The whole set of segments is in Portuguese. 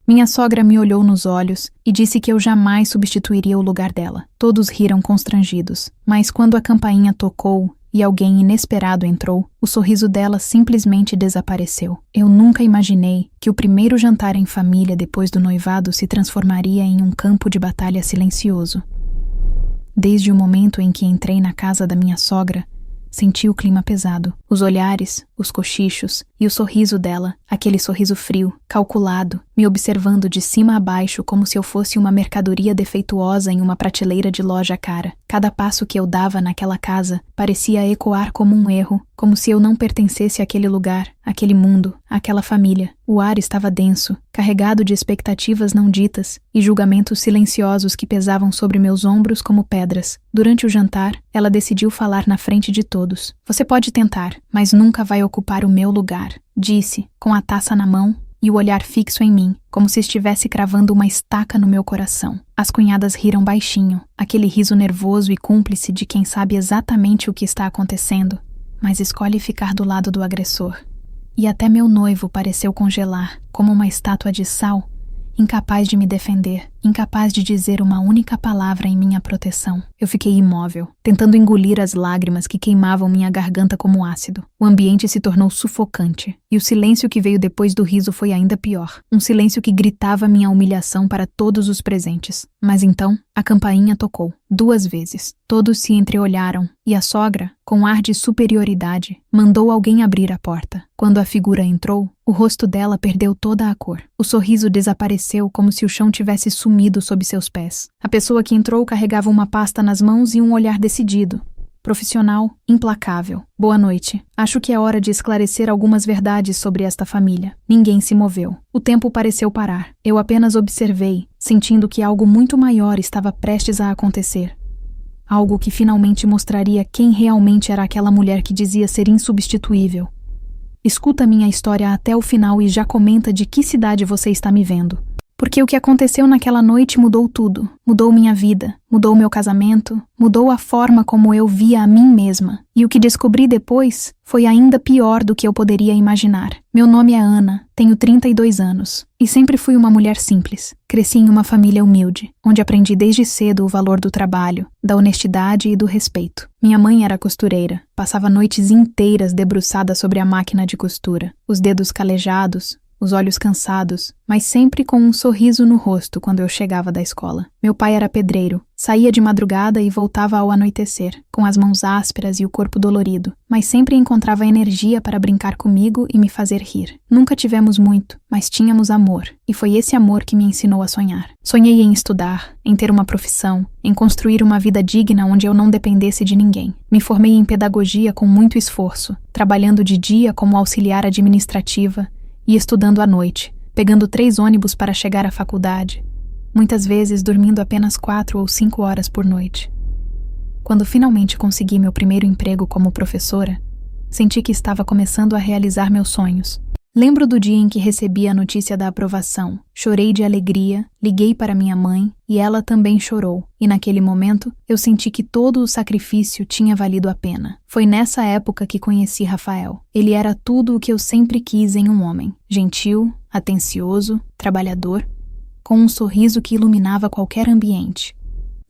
Minha sogra me olhou nos olhos e disse que eu jamais substituiria o lugar dela. Todos riram constrangidos, mas quando a campainha tocou e alguém inesperado entrou, o sorriso dela simplesmente desapareceu. Eu nunca imaginei que o primeiro jantar em família depois do noivado se transformaria em um campo de batalha silencioso. Desde o momento em que entrei na casa da minha sogra, senti o clima pesado. Os olhares, os cochichos e o sorriso dela, aquele sorriso frio, calculado, me observando de cima a baixo como se eu fosse uma mercadoria defeituosa em uma prateleira de loja cara. Cada passo que eu dava naquela casa parecia ecoar como um erro, como se eu não pertencesse àquele lugar, àquele mundo, àquela família. O ar estava denso, carregado de expectativas não ditas e julgamentos silenciosos que pesavam sobre meus ombros como pedras. Durante o jantar, ela decidiu falar na frente de todos. "Você pode tentar, mas nunca vai ocupar o meu lugar", disse, com a taça na mão e o olhar fixo em mim, como se estivesse cravando uma estaca no meu coração. As cunhadas riram baixinho, aquele riso nervoso e cúmplice de quem sabe exatamente o que está acontecendo, mas escolhe ficar do lado do agressor. E até meu noivo pareceu congelar, como uma estátua de sal, incapaz de me defender, incapaz de dizer uma única palavra em minha proteção. Eu fiquei imóvel, tentando engolir as lágrimas que queimavam minha garganta como ácido. O ambiente se tornou sufocante, e o silêncio que veio depois do riso foi ainda pior. Um silêncio que gritava minha humilhação para todos os presentes. Mas então, a campainha tocou, 2 vezes. Todos se entreolharam, e a sogra, com ar de superioridade, mandou alguém abrir a porta. Quando a figura entrou, o rosto dela perdeu toda a cor. O sorriso desapareceu como se o chão tivesse sumido sob seus pés. A pessoa que entrou carregava uma pasta nas mãos e um olhar decidido. Profissional, implacável. "Boa noite. Acho que é hora de esclarecer algumas verdades sobre esta família." Ninguém se moveu. O tempo pareceu parar. Eu apenas observei, sentindo que algo muito maior estava prestes a acontecer. Algo que finalmente mostraria quem realmente era aquela mulher que dizia ser insubstituível. Escuta minha história até o final e já comenta de que cidade você está me vendo. Porque o que aconteceu naquela noite mudou tudo. Mudou minha vida, mudou meu casamento, mudou a forma como eu via a mim mesma. E o que descobri depois foi ainda pior do que eu poderia imaginar. Meu nome é Ana, tenho 32 anos. E sempre fui uma mulher simples. Cresci em uma família humilde, onde aprendi desde cedo o valor do trabalho, da honestidade e do respeito. Minha mãe era costureira, passava noites inteiras debruçada sobre a máquina de costura, os dedos calejados, os olhos cansados, mas sempre com um sorriso no rosto quando eu chegava da escola. Meu pai era pedreiro, saía de madrugada e voltava ao anoitecer, com as mãos ásperas e o corpo dolorido, mas sempre encontrava energia para brincar comigo e me fazer rir. Nunca tivemos muito, mas tínhamos amor, e foi esse amor que me ensinou a sonhar. Sonhei em estudar, em ter uma profissão, em construir uma vida digna onde eu não dependesse de ninguém. Me formei em pedagogia com muito esforço, trabalhando de dia como auxiliar administrativa, e estudando à noite, pegando 3 ônibus para chegar à faculdade, muitas vezes dormindo apenas 4 ou 5 horas por noite. Quando finalmente consegui meu primeiro emprego como professora, senti que estava começando a realizar meus sonhos. Lembro do dia em que recebi a notícia da aprovação. Chorei de alegria, liguei para minha mãe e ela também chorou. E naquele momento, eu senti que todo o sacrifício tinha valido a pena. Foi nessa época que conheci Rafael. Ele era tudo o que eu sempre quis em um homem. Gentil, atencioso, trabalhador, com um sorriso que iluminava qualquer ambiente.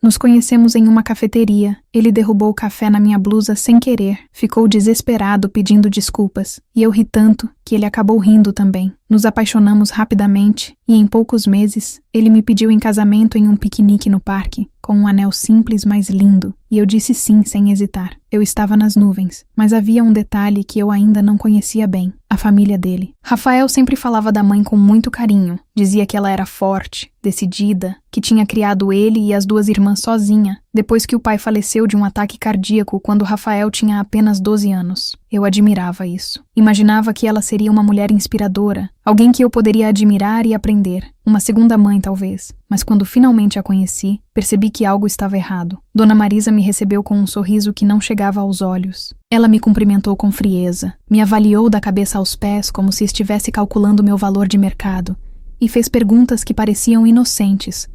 Nos conhecemos em uma cafeteria. Ele derrubou o café na minha blusa sem querer. Ficou desesperado pedindo desculpas. E eu ri tanto que ele acabou rindo também. Nos apaixonamos rapidamente e em poucos meses ele me pediu em casamento em um piquenique no parque, com um anel simples mas lindo. E eu disse sim sem hesitar. Eu estava nas nuvens, mas havia um detalhe que eu ainda não conhecia bem. A família dele. Rafael sempre falava da mãe com muito carinho. Dizia que ela era forte, decidida, que tinha criado ele e as 2 irmãs sozinha, depois que o pai faleceu de um ataque cardíaco quando Rafael tinha apenas 12 anos. Eu admirava isso. Imaginava que ela seria uma mulher inspiradora, alguém que eu poderia admirar e aprender. Uma segunda mãe, talvez. Mas quando finalmente a conheci, percebi que algo estava errado. Dona Marisa me recebeu com um sorriso que não chegava aos olhos. Ela me cumprimentou com frieza, me avaliou da cabeça aos pés como se estivesse calculando meu valor de mercado, e fez perguntas que pareciam inocentes,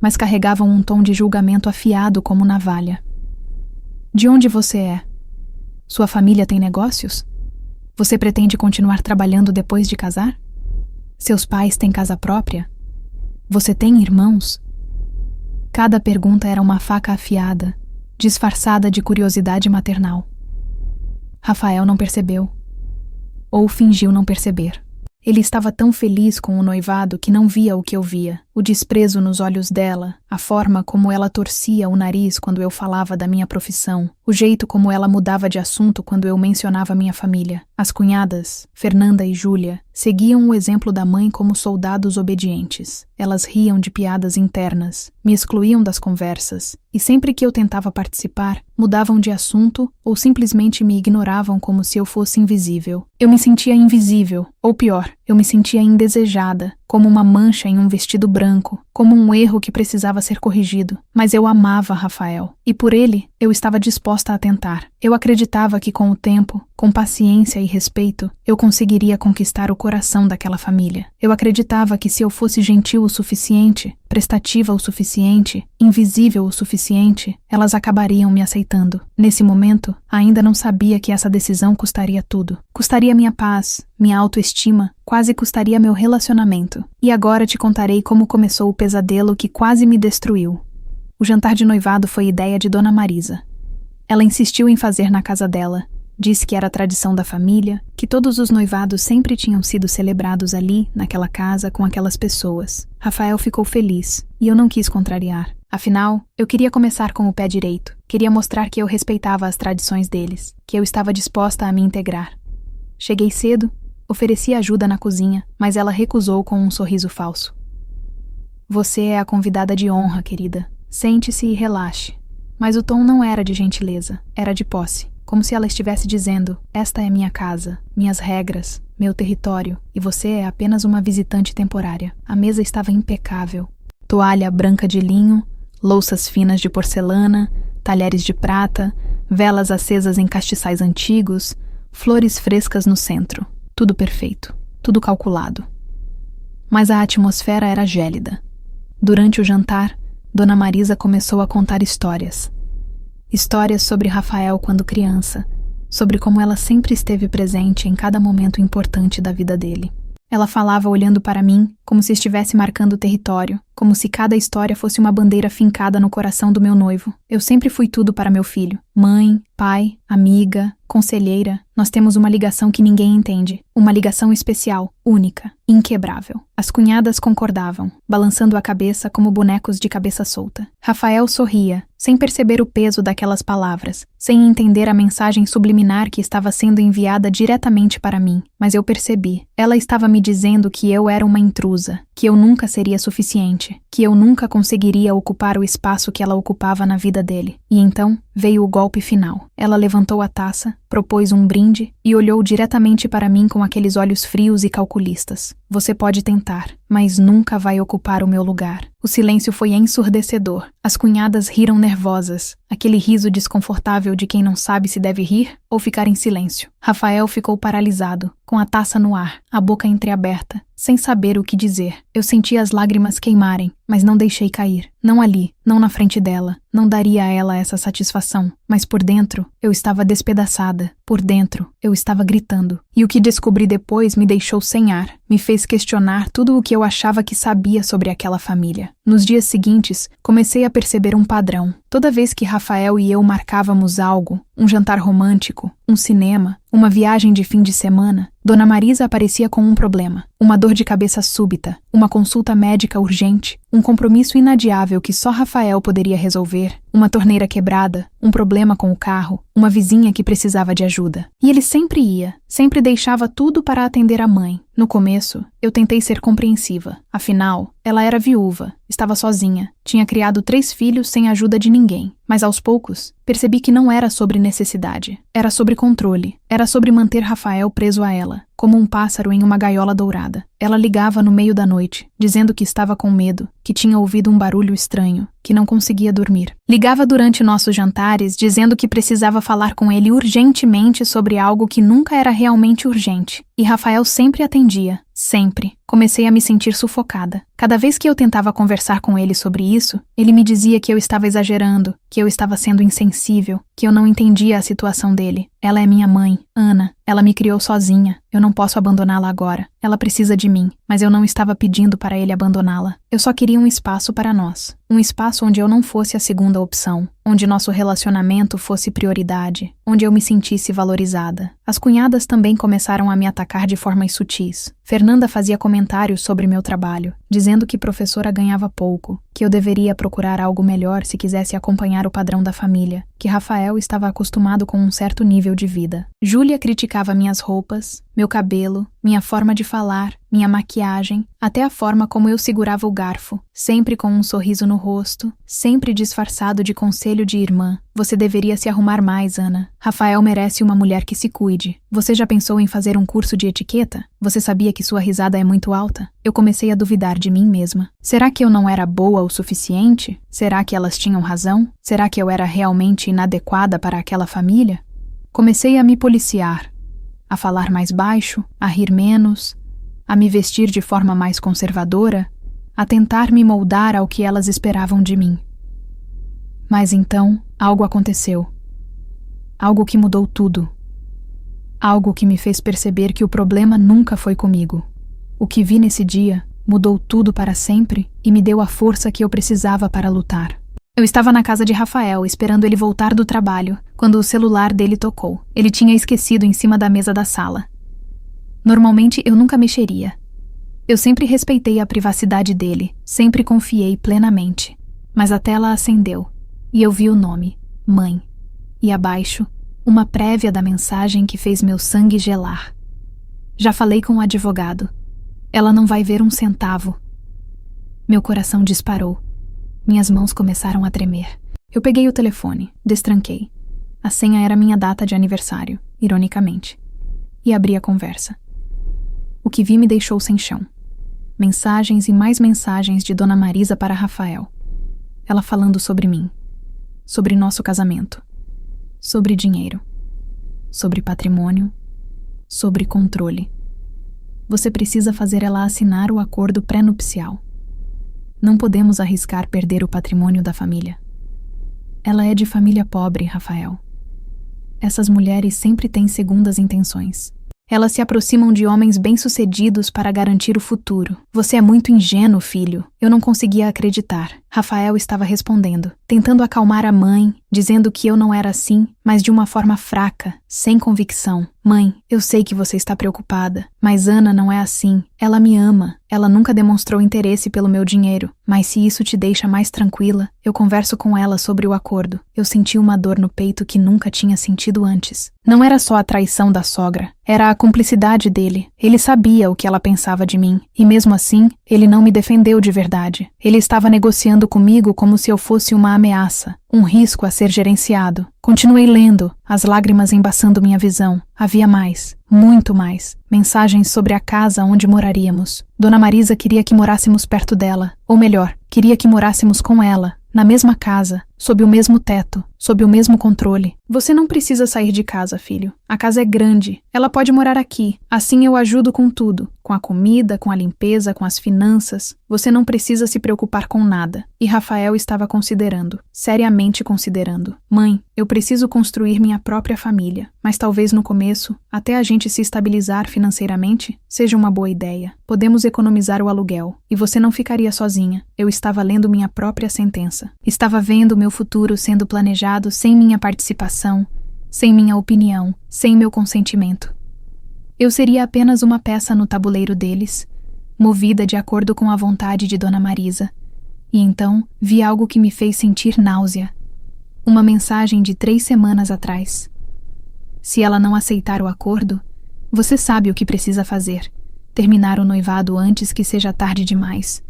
mas carregavam um tom de julgamento afiado como navalha. De onde você é? Sua família tem negócios? Você pretende continuar trabalhando depois de casar? Seus pais têm casa própria? Você tem irmãos? Cada pergunta era uma faca afiada, disfarçada de curiosidade maternal. Rafael não percebeu. Ou fingiu não perceber. Ele estava tão feliz com o noivado que não via o que eu via. O desprezo nos olhos dela, a forma como ela torcia o nariz quando eu falava da minha profissão, o jeito como ela mudava de assunto quando eu mencionava minha família. As cunhadas, Fernanda e Júlia, seguiam o exemplo da mãe como soldados obedientes. Elas riam de piadas internas, me excluíam das conversas, e sempre que eu tentava participar, mudavam de assunto ou simplesmente me ignoravam como se eu fosse invisível. Eu me sentia invisível, ou pior, eu me sentia indesejada, como uma mancha em um vestido branco, como um erro que precisava ser corrigido. Mas eu amava Rafael, e por ele eu estava disposta a tentar. Eu acreditava que com o tempo, com paciência e respeito, eu conseguiria conquistar o coração daquela família. Eu acreditava que se eu fosse gentil o suficiente, prestativa o suficiente, invisível o suficiente, elas acabariam me aceitando. Nesse momento, ainda não sabia que essa decisão custaria tudo. Custaria minha paz, minha autoestima, quase custaria meu relacionamento. E agora te contarei como começou o pesadelo que quase me destruiu. O jantar de noivado foi ideia de Dona Marisa. Ela insistiu em fazer na casa dela. Disse que era tradição da família, que todos os noivados sempre tinham sido celebrados ali, naquela casa, com aquelas pessoas. Rafael ficou feliz, e eu não quis contrariar. Afinal, eu queria começar com o pé direito. Queria mostrar que eu respeitava as tradições deles, que eu estava disposta a me integrar. Cheguei cedo, ofereci ajuda na cozinha, mas ela recusou com um sorriso falso. Você é a convidada de honra, querida. Sente-se e relaxe. Mas o tom não era de gentileza, era de posse. Como se ela estivesse dizendo, esta é minha casa, minhas regras, meu território, e você é apenas uma visitante temporária. A mesa estava impecável. Toalha branca de linho, louças finas de porcelana, talheres de prata, velas acesas em castiçais antigos, flores frescas no centro. Tudo perfeito, tudo calculado. Mas a atmosfera era gélida. Durante o jantar, Dona Marisa começou a contar histórias. Histórias sobre Rafael quando criança, sobre como ela sempre esteve presente em cada momento importante da vida dele. Ela falava olhando para mim, como se estivesse marcando o território, como se cada história fosse uma bandeira fincada no coração do meu noivo. Eu sempre fui tudo para meu filho. Mãe, pai, amiga, conselheira. Nós temos uma ligação que ninguém entende. Uma ligação especial, única, inquebrável. As cunhadas concordavam, balançando a cabeça como bonecos de cabeça solta. Rafael sorria, sem perceber o peso daquelas palavras, sem entender a mensagem subliminar que estava sendo enviada diretamente para mim. Mas eu percebi. Ela estava me dizendo que eu era uma intrusa, que eu nunca seria suficiente, que eu nunca conseguiria ocupar o espaço que ela ocupava na vida dele. E então veio o golpe final. Ela levantou a taça, propôs um brinde e olhou diretamente para mim com aqueles olhos frios e calculistas. Você pode tentar, mas nunca vai ocupar o meu lugar. O silêncio foi ensurdecedor. As cunhadas riram nervosas, aquele riso desconfortável de quem não sabe se deve rir ou ficar em silêncio. Rafael ficou paralisado, com a taça no ar, a boca entreaberta, sem saber o que dizer. Eu senti as lágrimas queimarem, mas não deixei cair. Não ali, não na frente dela. Não daria a ela essa satisfação. Mas por dentro, eu estava despedaçada. Por dentro, eu estava gritando. E o que descobri depois me deixou sem ar. Me fez questionar tudo o que eu achava que sabia sobre aquela família. Nos dias seguintes, comecei a perceber um padrão. Toda vez que Rafael e eu marcávamos algo, um jantar romântico, um cinema, uma viagem de fim de semana, Dona Marisa aparecia com um problema, uma dor de cabeça súbita, uma consulta médica urgente, um compromisso inadiável que só Rafael poderia resolver, uma torneira quebrada, um problema com o carro, uma vizinha que precisava de ajuda. E ele sempre ia, sempre deixava tudo para atender a mãe. No começo, eu tentei ser compreensiva. Afinal, ela era viúva, estava sozinha, tinha criado 3 filhos sem a ajuda de ninguém. Mas aos poucos, percebi que não era sobre necessidade, era sobre controle, era sobre manter Rafael preso a ela, como um pássaro em uma gaiola dourada. Ela ligava no meio da noite, dizendo que estava com medo, que tinha ouvido um barulho estranho, que não conseguia dormir. Ligava durante nossos jantares, dizendo que precisava falar com ele urgentemente sobre algo que nunca era realmente urgente. E Rafael sempre atendia. Sempre. Comecei a me sentir sufocada. Cada vez que eu tentava conversar com ele sobre isso, ele me dizia que eu estava exagerando, que eu estava sendo insensível, que eu não entendia a situação dele. Ela é minha mãe, Ana, Ela me criou sozinha. Eu não posso abandoná-la agora. Ela precisa de mim, mas eu não estava pedindo para ele abandoná-la. Eu só queria um espaço para nós. Um espaço onde eu não fosse a segunda opção, onde nosso relacionamento fosse prioridade, onde eu me sentisse valorizada. As cunhadas também começaram a me atacar de formas sutis. Fernanda fazia comentários sobre meu trabalho, dizendo que professora ganhava pouco, que eu deveria procurar algo melhor se quisesse acompanhar o padrão da família, que Rafael estava acostumado com um certo nível de vida. Júlia criticava minhas roupas, meu cabelo, minha forma de falar, minha maquiagem, até a forma como eu segurava o garfo, sempre com um sorriso no rosto, sempre disfarçado de conselho de irmã. Você deveria se arrumar mais, Ana. Rafael merece uma mulher que se cuide. Você já pensou em fazer um curso de etiqueta? Você sabia que sua risada é muito alta? Eu comecei a duvidar de mim mesma. Será que eu não era boa o suficiente? Será que elas tinham razão? Será que eu era realmente inadequada para aquela família? Comecei a me policiar, a falar mais baixo, a rir menos, a me vestir de forma mais conservadora, a tentar me moldar ao que elas esperavam de mim. Mas então, algo aconteceu. Algo que mudou tudo. Algo que me fez perceber que o problema nunca foi comigo. O que vi nesse dia mudou tudo para sempre e me deu a força que eu precisava para lutar. Eu estava na casa de Rafael, esperando ele voltar do trabalho, quando o celular dele tocou. Ele tinha esquecido em cima da mesa da sala. Normalmente eu nunca mexeria. Eu sempre respeitei a privacidade dele, sempre confiei plenamente. Mas a tela acendeu, e eu vi o nome, Mãe. E abaixo, uma prévia da mensagem que fez meu sangue gelar. Já falei com o advogado. Ela não vai ver um centavo. Meu coração disparou. Minhas mãos começaram a tremer. Eu peguei o telefone, destranquei. A senha era minha data de aniversário, ironicamente. E abri a conversa. O que vi me deixou sem chão. Mensagens e mais mensagens de Dona Marisa para Rafael. Ela falando sobre mim. Sobre nosso casamento. Sobre dinheiro. Sobre patrimônio. Sobre controle. Você precisa fazer ela assinar o acordo pré-nupcial. Não podemos arriscar perder o patrimônio da família. Ela é de família pobre, Rafael. Essas mulheres sempre têm segundas intenções. Elas se aproximam de homens bem-sucedidos para garantir o futuro. Você é muito ingênuo, filho. Eu não conseguia acreditar. Rafael estava respondendo, tentando acalmar a mãe, dizendo que eu não era assim, mas de uma forma fraca, sem convicção. Mãe, eu sei que você está preocupada, mas Ana não é assim. Ela me ama. Ela nunca demonstrou interesse pelo meu dinheiro. Mas se isso te deixa mais tranquila, eu converso com ela sobre o acordo. Eu senti uma dor no peito que nunca tinha sentido antes. Não era só a traição da sogra, era a cumplicidade dele. Ele sabia o que ela pensava de mim, e mesmo assim, ele não me defendeu de verdade. Ele estava negociando comigo como se eu fosse uma ameaça, um risco a ser gerenciado. Continuei lendo, as lágrimas embaçando minha visão. Havia mais, muito mais. Mensagens sobre a casa onde moraríamos. Dona Marisa queria que morássemos perto dela, ou melhor, queria que morássemos com ela, na mesma casa, sob o mesmo teto, sob o mesmo controle. Você não precisa sair de casa, filho. A casa é grande. Ela pode morar aqui. Assim eu ajudo com tudo. Com a comida, com a limpeza, com as finanças. Você não precisa se preocupar com nada. E Rafael estava considerando, seriamente considerando. Mãe, eu preciso construir minha própria família. Mas talvez no começo, até a gente se estabilizar financeiramente, seja uma boa ideia. Podemos economizar o aluguel. E você não ficaria sozinha. Eu estava lendo minha própria sentença. Estava vendo meu futuro sendo planejado sem minha participação, sem minha opinião, sem meu consentimento. Eu seria apenas uma peça no tabuleiro deles, movida de acordo com a vontade de Dona Marisa. E então vi algo que me fez sentir náusea. Uma mensagem de 3 semanas atrás. Se ela não aceitar o acordo, você sabe o que precisa fazer. Terminar o noivado antes que seja tarde demais.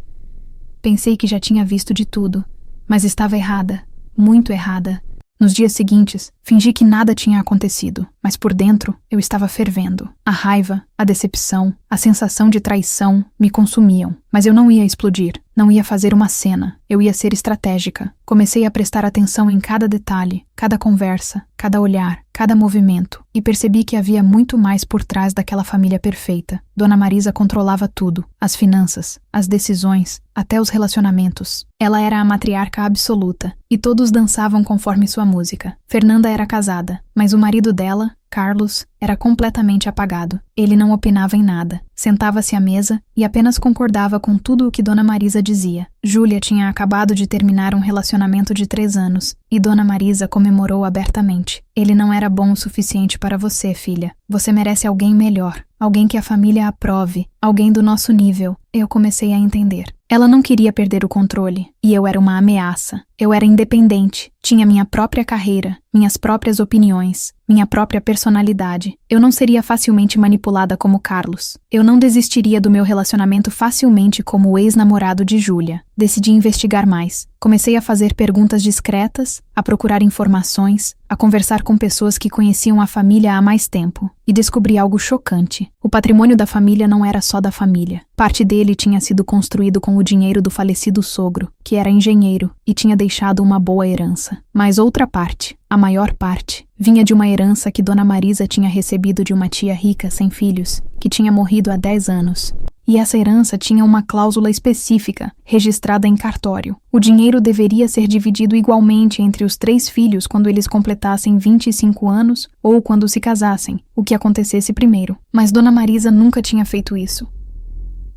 Pensei que já tinha visto de tudo, mas estava errada, muito errada. Nos dias seguintes, fingi que nada tinha acontecido, mas por dentro eu estava fervendo. A raiva, a decepção, a sensação de traição me consumiam. Mas eu não ia explodir, não ia fazer uma cena, eu ia ser estratégica. Comecei a prestar atenção em cada detalhe, cada conversa, cada olhar, cada movimento, e percebi que havia muito mais por trás daquela família perfeita. Dona Marisa controlava tudo, as finanças, as decisões, até os relacionamentos. Ela era a matriarca absoluta, e todos dançavam conforme sua música. Fernanda era casada, mas o marido dela, Carlos era completamente apagado. Ele não opinava em nada. Sentava-se à mesa e apenas concordava com tudo o que Dona Marisa dizia. Júlia tinha acabado de terminar um relacionamento de 3 anos e Dona Marisa comemorou abertamente. Ele não era bom o suficiente para você, filha. Você merece alguém melhor. Alguém que a família aprove. Alguém do nosso nível. Eu comecei a entender. Ela não queria perder o controle. E eu era uma ameaça. Eu era independente. Tinha minha própria carreira, minhas próprias opiniões, minha própria personalidade. Eu não seria facilmente manipulada como Carlos. Eu não desistiria do meu relacionamento facilmente como o ex-namorado de Júlia. Decidi investigar mais. Comecei a fazer perguntas discretas, a procurar informações, a conversar com pessoas que conheciam a família há mais tempo. E descobri algo chocante. O patrimônio da família não era só da família. Parte dele tinha sido construído com o dinheiro do falecido sogro, que era engenheiro e tinha deixado uma boa herança. Mas outra parte, a maior parte, vinha de uma herança que Dona Marisa tinha recebido de uma tia rica sem filhos, que tinha morrido há 10 anos. E essa herança tinha uma cláusula específica, registrada em cartório. O dinheiro deveria ser dividido igualmente entre os 3 filhos quando eles completassem 25 anos ou quando se casassem, o que acontecesse primeiro. Mas Dona Marisa nunca tinha feito isso.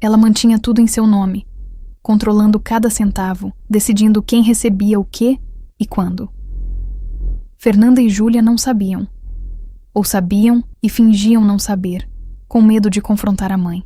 Ela mantinha tudo em seu nome, controlando cada centavo, decidindo quem recebia o quê e quando. Fernanda e Júlia não sabiam. Ou sabiam e fingiam não saber, com medo de confrontar a mãe.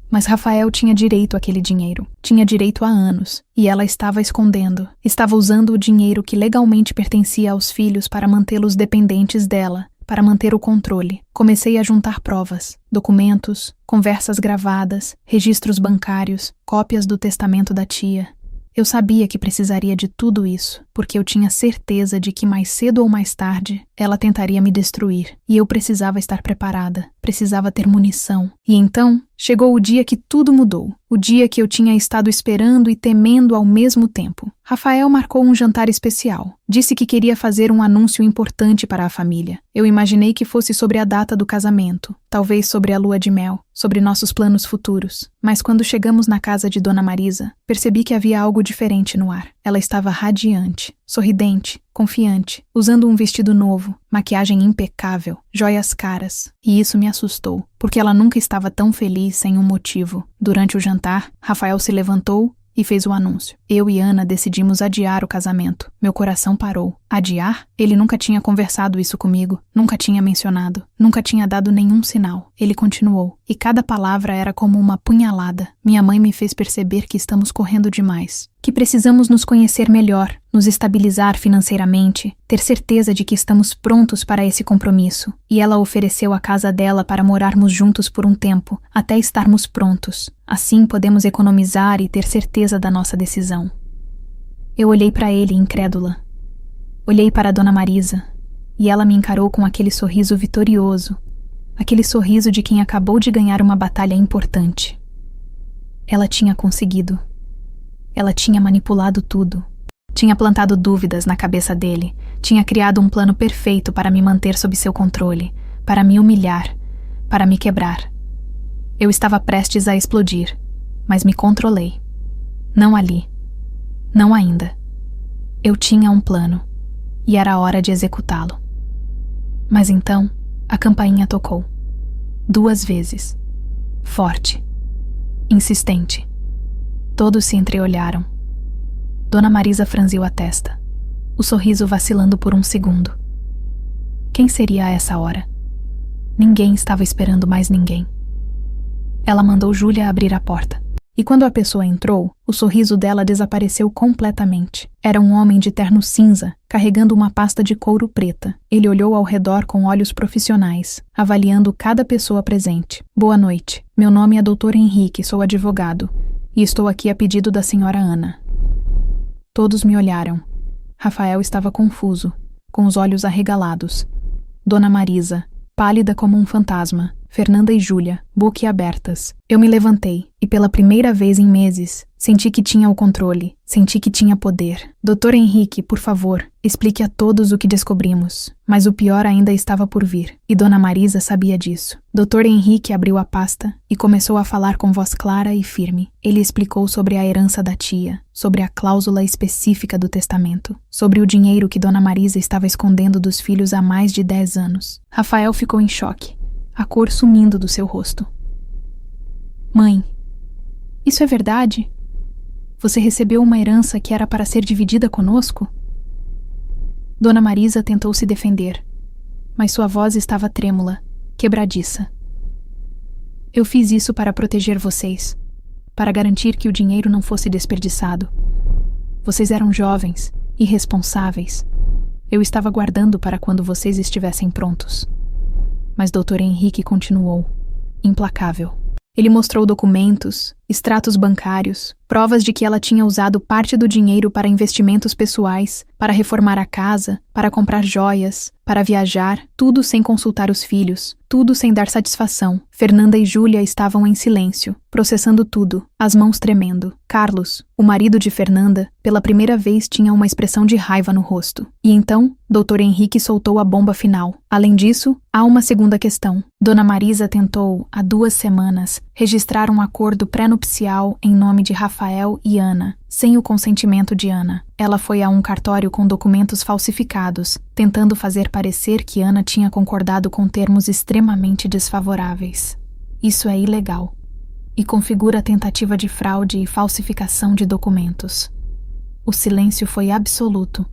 Mas Rafael tinha direito àquele dinheiro. Tinha direito há anos. E ela estava escondendo. Estava usando o dinheiro que legalmente pertencia aos filhos para mantê-los dependentes dela, para manter o controle. Comecei a juntar provas, documentos, conversas gravadas, registros bancários, cópias do testamento da tia. Eu sabia que precisaria de tudo isso, porque eu tinha certeza de que mais cedo ou mais tarde ela tentaria me destruir, e eu precisava estar preparada, precisava ter munição. E então chegou o dia que tudo mudou, o dia que eu tinha estado esperando e temendo ao mesmo tempo. Rafael marcou um jantar especial. Disse que queria fazer um anúncio importante para a família. Eu imaginei que fosse sobre a data do casamento, talvez sobre a lua de mel, sobre nossos planos futuros. Mas quando chegamos na casa de Dona Marisa, percebi que havia algo diferente no ar. Ela estava radiante, sorridente, confiante, usando um vestido novo, maquiagem impecável, joias caras. E isso me assustou, porque ela nunca estava tão feliz sem um motivo. Durante o jantar, Rafael se levantou e fez o anúncio. Eu e Ana decidimos adiar o casamento. Meu coração parou. Adiar? Ele nunca tinha conversado isso comigo, nunca tinha mencionado, nunca tinha dado nenhum sinal. Ele continuou, e cada palavra era como uma punhalada. Minha mãe me fez perceber que estamos correndo demais, que precisamos nos conhecer melhor, nos estabilizar financeiramente, ter certeza de que estamos prontos para esse compromisso. E ela ofereceu a casa dela para morarmos juntos por um tempo, até estarmos prontos. Assim podemos economizar e ter certeza da nossa decisão. Eu olhei para ele incrédula. Olhei para Dona Marisa, e ela me encarou com aquele sorriso vitorioso, aquele sorriso de quem acabou de ganhar uma batalha importante. Ela tinha conseguido. Ela tinha manipulado tudo. Tinha plantado dúvidas na cabeça dele, tinha criado um plano perfeito para me manter sob seu controle, para me humilhar, para me quebrar. Eu estava prestes a explodir, mas me controlei. Não ali. Não ainda. Eu tinha um plano, e era hora de executá-lo. Mas então, a campainha tocou. 2 vezes. Forte. Insistente. Todos se entreolharam. Dona Marisa franziu a testa, o sorriso vacilando por um segundo. Quem seria a essa hora? Ninguém estava esperando mais ninguém. Ela mandou Júlia abrir a porta. E quando a pessoa entrou, o sorriso dela desapareceu completamente. Era um homem de terno cinza, carregando uma pasta de couro preta. Ele olhou ao redor com olhos profissionais, avaliando cada pessoa presente. Boa noite. Meu nome é Dr. Henrique, sou advogado. E estou aqui a pedido da senhora Ana. Todos me olharam. Rafael estava confuso, com os olhos arregalados. Dona Marisa, pálida como um fantasma, Fernanda e Júlia, boquiabertas. Eu me levantei e pela primeira vez em meses, senti que tinha o controle, senti que tinha poder. Dr. Henrique, por favor, explique a todos o que descobrimos. Mas o pior ainda estava por vir, e Dona Marisa sabia disso. Dr. Henrique abriu a pasta e começou a falar com voz clara e firme. Ele explicou sobre a herança da tia, sobre a cláusula específica do testamento, sobre o dinheiro que Dona Marisa estava escondendo dos filhos há mais de 10 anos. Rafael ficou em choque, a cor sumindo do seu rosto. Mãe, isso é verdade? Você recebeu uma herança que era para ser dividida conosco? Dona Marisa tentou se defender, mas sua voz estava trêmula, quebradiça. Eu fiz isso para proteger vocês, para garantir que o dinheiro não fosse desperdiçado. Vocês eram jovens, irresponsáveis. Eu estava guardando para quando vocês estivessem prontos. Mas Dr. Henrique continuou, implacável. Ele mostrou documentos, extratos bancários, provas de que ela tinha usado parte do dinheiro para investimentos pessoais, para reformar a casa, para comprar joias, para viajar, tudo sem consultar os filhos, tudo sem dar satisfação. Fernanda e Júlia estavam em silêncio, processando tudo, as mãos tremendo. Carlos, o marido de Fernanda, pela primeira vez tinha uma expressão de raiva no rosto. E então, Dr. Henrique soltou a bomba final. Além disso, há uma segunda questão. Dona Marisa tentou, há 2 semanas, registrar um acordo pré-nupcial em nome de Rafael e Ana, sem o consentimento de Ana. Ela foi a um cartório com documentos falsificados, tentando fazer parecer que Ana tinha concordado com termos extremamente desfavoráveis. Isso é ilegal e configura tentativa de fraude e falsificação de documentos. O silêncio foi absoluto.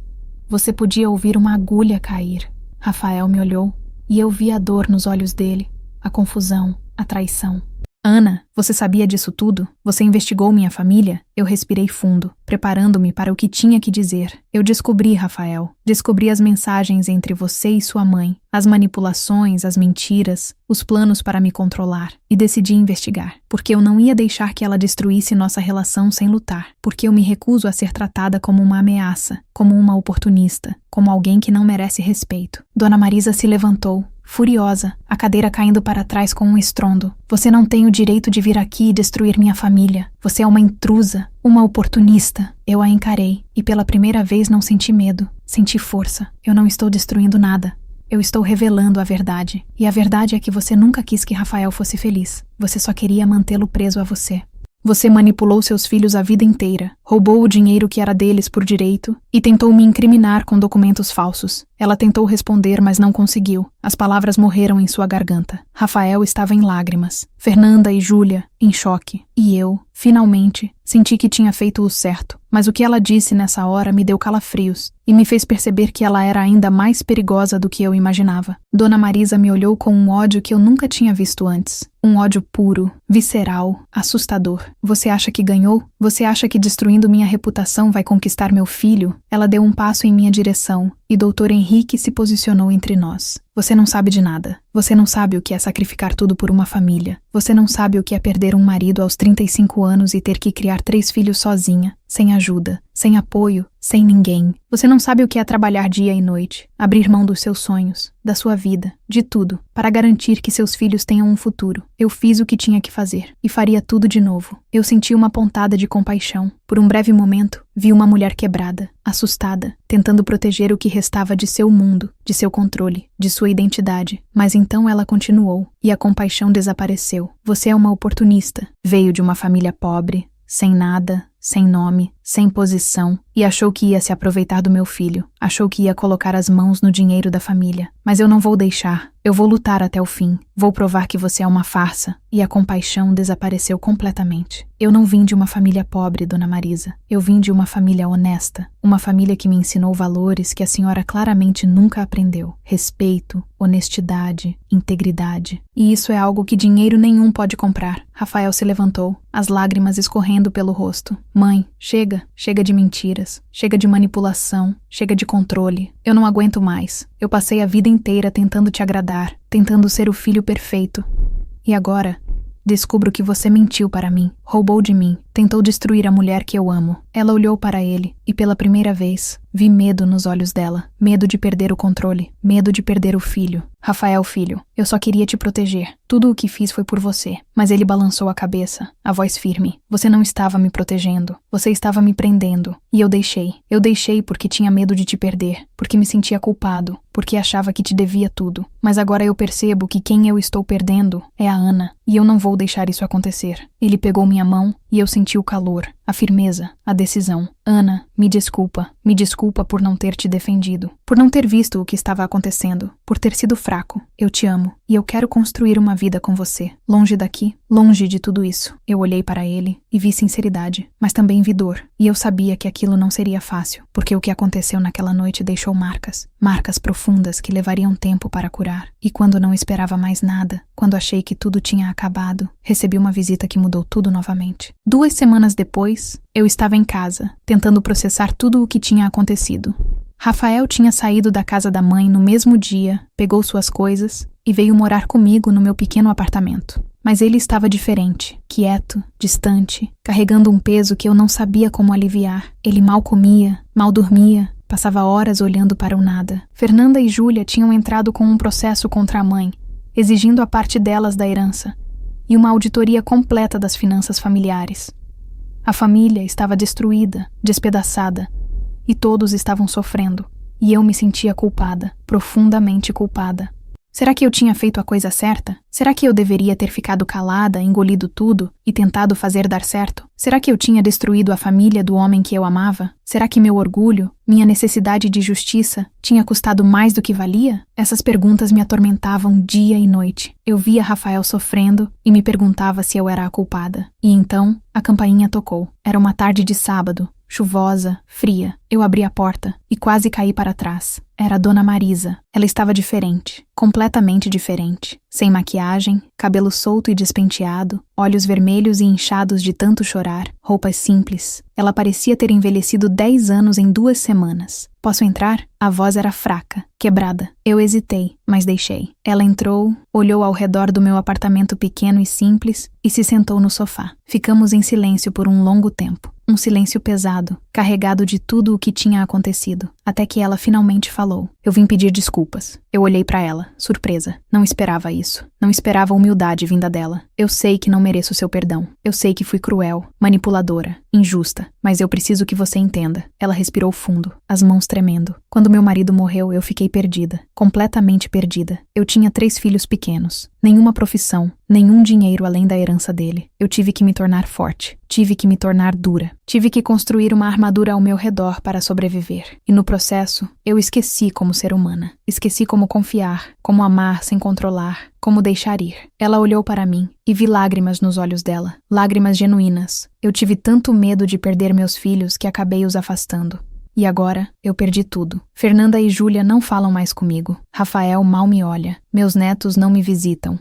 Você podia ouvir uma agulha cair. Rafael me olhou e eu vi a dor nos olhos dele, a confusão, a traição. Ana, você sabia disso tudo? Você investigou minha família? Eu respirei fundo, preparando-me para o que tinha que dizer. Eu descobri, Rafael. Descobri as mensagens entre você e sua mãe, as manipulações, as mentiras, os planos para me controlar. E decidi investigar, porque eu não ia deixar que ela destruísse nossa relação sem lutar, porque eu me recuso a ser tratada como uma ameaça, como uma oportunista, como alguém que não merece respeito. Dona Marisa se levantou, furiosa, a cadeira caindo para trás com um estrondo. Você não tem o direito de vir aqui e destruir minha família. Você é uma intrusa, uma oportunista. Eu a encarei e pela primeira vez não senti medo, senti força. Eu não estou destruindo nada. Eu estou revelando a verdade. E a verdade é que você nunca quis que Rafael fosse feliz. Você só queria mantê-lo preso a você. Você manipulou seus filhos a vida inteira, roubou o dinheiro que era deles por direito e tentou me incriminar com documentos falsos. Ela tentou responder, mas não conseguiu. As palavras morreram em sua garganta. Rafael estava em lágrimas. Fernanda e Júlia, em choque. E eu, finalmente, senti que tinha feito o certo. Mas o que ela disse nessa hora me deu calafrios e me fez perceber que ela era ainda mais perigosa do que eu imaginava. Dona Marisa me olhou com um ódio que eu nunca tinha visto antes. Um ódio puro, visceral, assustador. Você acha que ganhou? Você acha que destruindo minha reputação vai conquistar meu filho? Ela deu um passo em minha direção e Dr. Henrique se posicionou entre nós. Você não sabe de nada. Você não sabe o que é sacrificar tudo por uma família. Você não sabe o que é perder um marido aos 35 anos e ter que criar 3 filhos sozinha, sem ajuda, sem apoio, sem ninguém. Você não sabe o que é trabalhar dia e noite, abrir mão dos seus sonhos, da sua vida, de tudo, para garantir que seus filhos tenham um futuro. Eu fiz o que tinha que fazer e faria tudo de novo. Eu senti uma pontada de compaixão. Por um breve momento, vi uma mulher quebrada, assustada, tentando proteger o que restava de seu mundo, de seu controle, de sua identidade. Mas então ela continuou, e a compaixão desapareceu. Você é uma oportunista. Veio de uma família pobre, sem nada, sem nome, sem posição, e achou que ia se aproveitar do meu filho. Achou que ia colocar as mãos no dinheiro da família. Mas eu não vou deixar. Eu vou lutar até o fim. Vou provar que você é uma farsa. E a compaixão desapareceu completamente. Eu não vim de uma família pobre, Dona Marisa. Eu vim de uma família honesta. Uma família que me ensinou valores que a senhora claramente nunca aprendeu. Respeito, honestidade, integridade. E isso é algo que dinheiro nenhum pode comprar. Rafael se levantou, as lágrimas escorrendo pelo rosto. Mãe, chega. Chega de mentiras. Chega de manipulação. Chega de controle. Eu não aguento mais. Eu passei a vida inteira tentando te agradar, tentando ser o filho perfeito. E agora, descubro que você mentiu para mim, roubou de mim, Tentou destruir a mulher que eu amo. Ela olhou para ele e, pela primeira vez, vi medo nos olhos dela. Medo de perder o controle. Medo de perder o filho. Rafael, filho, eu só queria te proteger. Tudo o que fiz foi por você. Mas ele balançou a cabeça, a voz firme. Você não estava me protegendo. Você estava me prendendo. E eu deixei. Eu deixei porque tinha medo de te perder. Porque me sentia culpado. Porque achava que te devia tudo. Mas agora eu percebo que quem eu estou perdendo é a Ana. E eu não vou deixar isso acontecer. Ele pegou minha mão e eu senti o calor, a firmeza, a decisão. Ana, me desculpa. Me desculpa por não ter te defendido. Por não ter visto o que estava acontecendo. Por ter sido fraco. Eu te amo. E eu quero construir uma vida com você. Longe daqui, longe de tudo isso. Eu olhei para ele e vi sinceridade, mas também vi dor. E eu sabia que aquilo não seria fácil, porque o que aconteceu naquela noite deixou marcas. Marcas profundas que levariam tempo para curar. E quando não esperava mais nada, quando achei que tudo tinha acabado, recebi uma visita que mudou tudo novamente. 2 semanas depois, eu estava em casa, tentando processar tudo o que tinha acontecido. Rafael tinha saído da casa da mãe no mesmo dia, pegou suas coisas e veio morar comigo no meu pequeno apartamento. Mas ele estava diferente, quieto, distante, carregando um peso que eu não sabia como aliviar. Ele mal comia, mal dormia, passava horas olhando para o nada. Fernanda e Júlia tinham entrado com um processo contra a mãe, exigindo a parte delas da herança e uma auditoria completa das finanças familiares. A família estava destruída, despedaçada, e todos estavam sofrendo, e eu me sentia culpada, profundamente culpada. Será que eu tinha feito a coisa certa? Será que eu deveria ter ficado calada, engolido tudo e tentado fazer dar certo? Será que eu tinha destruído a família do homem que eu amava? Será que meu orgulho, minha necessidade de justiça, tinha custado mais do que valia? Essas perguntas me atormentavam dia e noite. Eu via Rafael sofrendo e me perguntava se eu era a culpada. E então, a campainha tocou. Era uma tarde de sábado, chuvosa, fria. Eu abri a porta e quase caí para trás. Era a Dona Marisa. Ela estava diferente, completamente diferente. Sem maquiagem, cabelo solto e despenteado, olhos vermelhos e inchados de tanto chorar, roupas simples. Ela parecia ter envelhecido 10 anos em 2 semanas. Posso entrar? A voz era fraca, quebrada. Eu hesitei, mas deixei. Ela entrou, olhou ao redor do meu apartamento pequeno e simples e se sentou no sofá. Ficamos em silêncio por um longo tempo. Um silêncio pesado, carregado de tudo o que tinha acontecido, até que ela finalmente falou. Eu vim pedir desculpas. Eu olhei para ela, surpresa. Não esperava isso. Não esperava humildade vinda dela. Eu sei que não mereço seu perdão. Eu sei que fui cruel, manipuladora, injusta, mas eu preciso que você entenda. Ela respirou fundo, as mãos tremendo. Quando meu marido morreu, eu fiquei perdida, completamente perdida. Eu tinha 3 filhos pequenos, nenhuma profissão, nenhum dinheiro além da herança dele. Eu tive que me tornar forte, tive que me tornar dura. Tive que construir uma armadura ao meu redor para sobreviver. E no processo, eu esqueci como ser humana. Esqueci como confiar, como amar sem controlar, como deixar ir. Ela olhou para mim e vi lágrimas nos olhos dela. Lágrimas genuínas. Eu tive tanto medo de perder meus filhos que acabei os afastando. E agora, eu perdi tudo. Fernanda e Júlia não falam mais comigo. Rafael mal me olha. Meus netos não me visitam.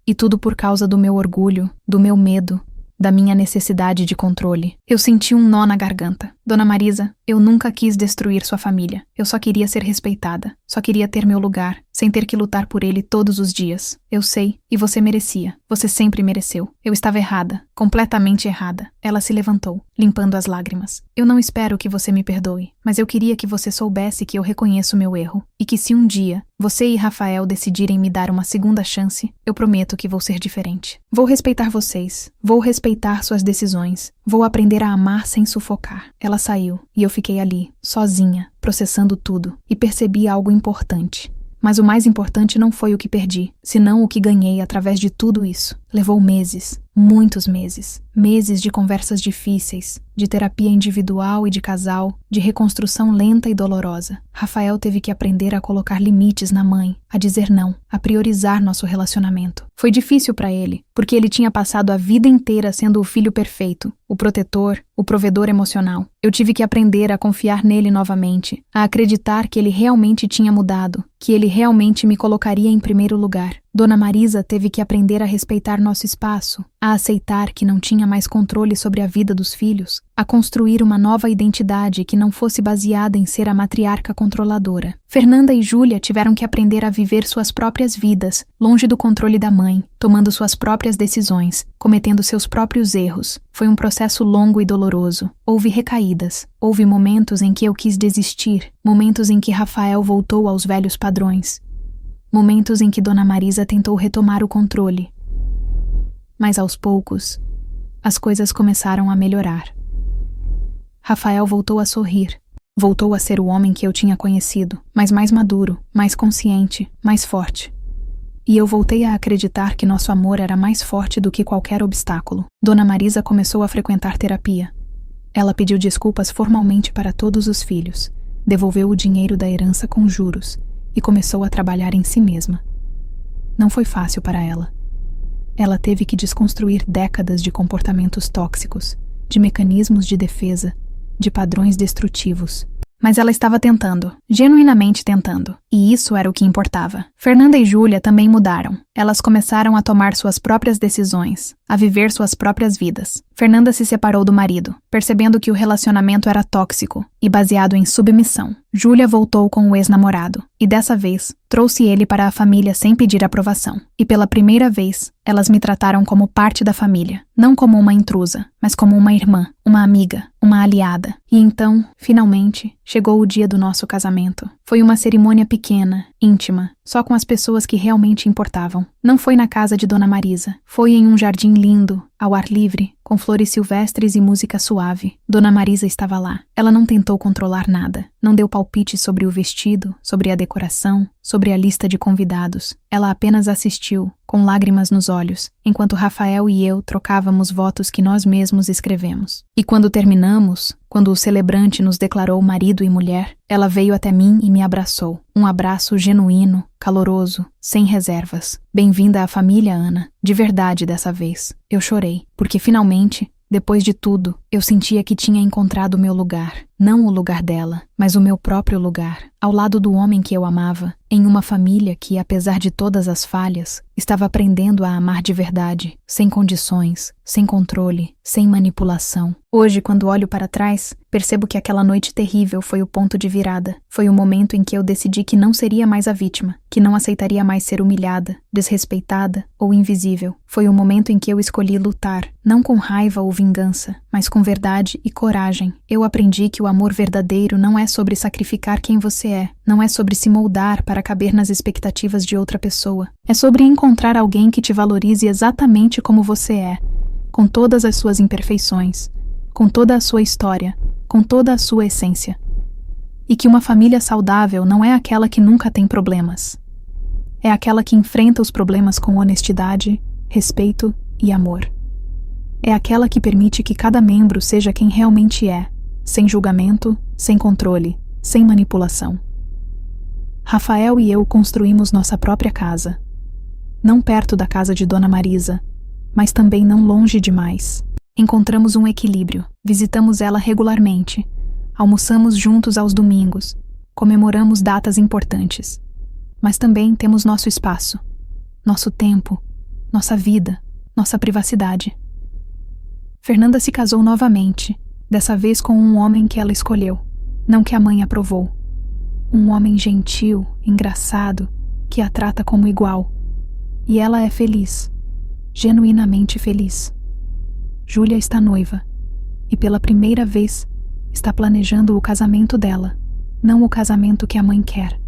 E tudo por causa do meu orgulho, do meu medo, da minha necessidade de controle. Eu senti um nó na garganta. Dona Marisa, eu nunca quis destruir sua família. Eu só queria ser respeitada. Só queria ter meu lugar, sem ter que lutar por ele todos os dias. Eu sei, e você merecia. Você sempre mereceu. Eu estava errada, completamente errada. Ela se levantou, limpando as lágrimas. Eu não espero que você me perdoe, mas eu queria que você soubesse que eu reconheço meu erro, e que se um dia você e Rafael decidirem me dar uma segunda chance, eu prometo que vou ser diferente. Vou respeitar vocês, vou respeitar suas decisões, vou aprender a amar sem sufocar. Ela saiu, e eu fiquei ali, sozinha, processando tudo, e percebi algo importante. Mas o mais importante não foi o que perdi, senão o que ganhei através de tudo isso. Levou meses, muitos meses. Meses de conversas difíceis, de terapia individual e de casal, de reconstrução lenta e dolorosa. Rafael teve que aprender a colocar limites na mãe, a dizer não, a priorizar nosso relacionamento. Foi difícil para ele, porque ele tinha passado a vida inteira sendo o filho perfeito, o protetor, o provedor emocional. Eu tive que aprender a confiar nele novamente, a acreditar que ele realmente tinha mudado, que ele realmente me colocaria em primeiro lugar. Dona Marisa teve que aprender a respeitar nosso espaço, a aceitar que não tinha mais controle sobre a vida dos filhos, a construir uma nova identidade que não fosse baseada em ser a matriarca controladora. Fernanda e Júlia tiveram que aprender a viver suas próprias vidas, longe do controle da mãe, tomando suas próprias decisões, cometendo seus próprios erros. Foi um processo longo e doloroso. Houve recaídas, houve momentos em que eu quis desistir, momentos em que Rafael voltou aos velhos padrões, momentos em que Dona Marisa tentou retomar o controle. Mas aos poucos, as coisas começaram a melhorar. Rafael voltou a sorrir. Voltou a ser o homem que eu tinha conhecido, mas mais maduro, mais consciente, mais forte. E eu voltei a acreditar que nosso amor era mais forte do que qualquer obstáculo. Dona Marisa começou a frequentar terapia. Ela pediu desculpas formalmente para todos os filhos, devolveu o dinheiro da herança com juros e começou a trabalhar em si mesma. Não foi fácil para ela. Ela teve que desconstruir décadas de comportamentos tóxicos, de mecanismos de defesa, de padrões destrutivos. Mas ela estava tentando, genuinamente tentando, e isso era o que importava. Fernanda e Júlia também mudaram. Elas começaram a tomar suas próprias decisões, a viver suas próprias vidas. Fernanda se separou do marido, percebendo que o relacionamento era tóxico e baseado em submissão. Júlia voltou com o ex-namorado, e dessa vez, trouxe ele para a família sem pedir aprovação. E pela primeira vez, elas me trataram como parte da família, não como uma intrusa, mas como uma irmã, uma amiga, uma aliada. E então, finalmente, chegou o dia do nosso casamento. Foi uma cerimônia pequena, íntima, só com as pessoas que realmente importavam. Não foi na casa de Dona Marisa, foi em um jardim lindo, ao ar livre, com flores silvestres e música suave. Dona Marisa estava lá. Ela não tentou controlar nada. Não deu palpite sobre o vestido, sobre a decoração, sobre a lista de convidados. Ela apenas assistiu, com lágrimas nos olhos, enquanto Rafael e eu trocávamos votos que nós mesmos escrevemos. E quando terminamos, quando o celebrante nos declarou marido e mulher, ela veio até mim e me abraçou. Um abraço genuíno, caloroso, sem reservas. Bem-vinda à família, Ana. De verdade dessa vez. Eu chorei, porque finalmente, depois de tudo, eu sentia que tinha encontrado o meu lugar. Não o lugar dela, mas o meu próprio lugar, ao lado do homem que eu amava, em uma família que, apesar de todas as falhas, estava aprendendo a amar de verdade, sem condições, sem controle, sem manipulação. Hoje, quando olho para trás, percebo que aquela noite terrível foi o ponto de virada. Foi o momento em que eu decidi que não seria mais a vítima, que não aceitaria mais ser humilhada, desrespeitada ou invisível. Foi o momento em que eu escolhi lutar, não com raiva ou vingança, mas com verdade e coragem. Eu aprendi que o amor verdadeiro não é sobre sacrificar quem você é, não é sobre se moldar para caber nas expectativas de outra pessoa. É sobre encontrar alguém que te valorize exatamente como você é, com todas as suas imperfeições, com toda a sua história, com toda a sua essência. E que uma família saudável não é aquela que nunca tem problemas. É aquela que enfrenta os problemas com honestidade, respeito e amor. É aquela que permite que cada membro seja quem realmente é, sem julgamento, sem controle, sem manipulação. Rafael e eu construímos nossa própria casa. Não perto da casa de Dona Marisa, mas também não longe demais. Encontramos um equilíbrio, visitamos ela regularmente, almoçamos juntos aos domingos, comemoramos datas importantes. Mas também temos nosso espaço, nosso tempo, nossa vida, nossa privacidade. Fernanda se casou novamente, dessa vez com um homem que ela escolheu, não que a mãe aprovou. Um homem gentil, engraçado, que a trata como igual. E ela é feliz, genuinamente feliz. Júlia está noiva, e pela primeira vez está planejando o casamento dela, não o casamento que a mãe quer.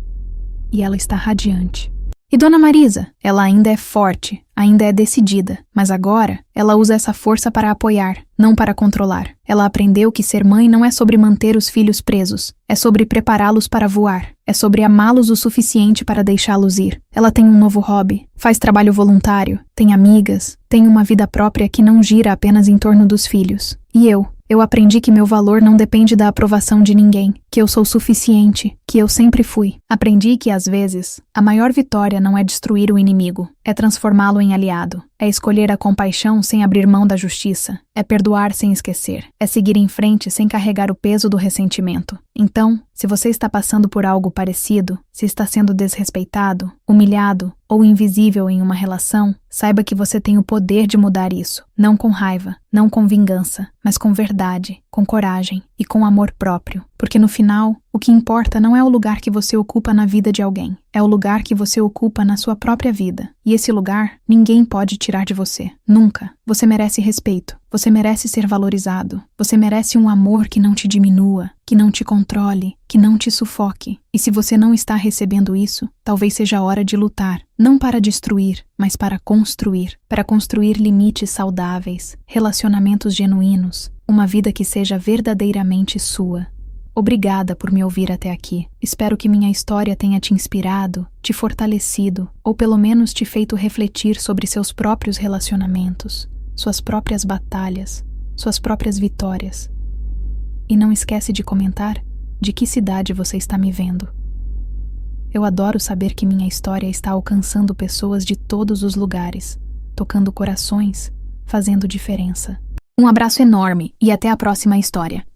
E ela está radiante. E Dona Marisa? Ela ainda é forte, ainda é decidida, mas agora ela usa essa força para apoiar, não para controlar. Ela aprendeu que ser mãe não é sobre manter os filhos presos, é sobre prepará-los para voar, é sobre amá-los o suficiente para deixá-los ir. Ela tem um novo hobby, faz trabalho voluntário, tem amigas, tem uma vida própria que não gira apenas em torno dos filhos. E eu aprendi que meu valor não depende da aprovação de ninguém, que eu sou suficiente, que eu sempre fui. Aprendi que, às vezes, a maior vitória não é destruir o inimigo, É transformá-lo em aliado. É escolher a compaixão sem abrir mão da justiça. É perdoar sem esquecer. É seguir em frente sem carregar o peso do ressentimento. Então, se você está passando por algo parecido, se está sendo desrespeitado, humilhado ou invisível em uma relação, saiba que você tem o poder de mudar isso. Não com raiva, não com vingança, mas com verdade, com coragem e com amor próprio. Porque no final, o que importa não é o lugar que você ocupa na vida de alguém. É o lugar que você ocupa na sua própria vida. E esse lugar, ninguém pode tirar de você. Nunca. Você merece respeito. Você merece ser valorizado. Você merece um amor que não te diminua, que não te controle, que não te sufoque. E se você não está recebendo isso, talvez seja a hora de lutar. Não para destruir, mas para construir. Para construir limites saudáveis, relacionamentos genuínos, uma vida que seja verdadeiramente sua. Obrigada por me ouvir até aqui. Espero que minha história tenha te inspirado, te fortalecido, ou pelo menos te feito refletir sobre seus próprios relacionamentos, suas próprias batalhas, suas próprias vitórias. E não esquece de comentar de que cidade você está me vendo. Eu adoro saber que minha história está alcançando pessoas de todos os lugares, tocando corações, fazendo diferença. Um abraço enorme e até a próxima história.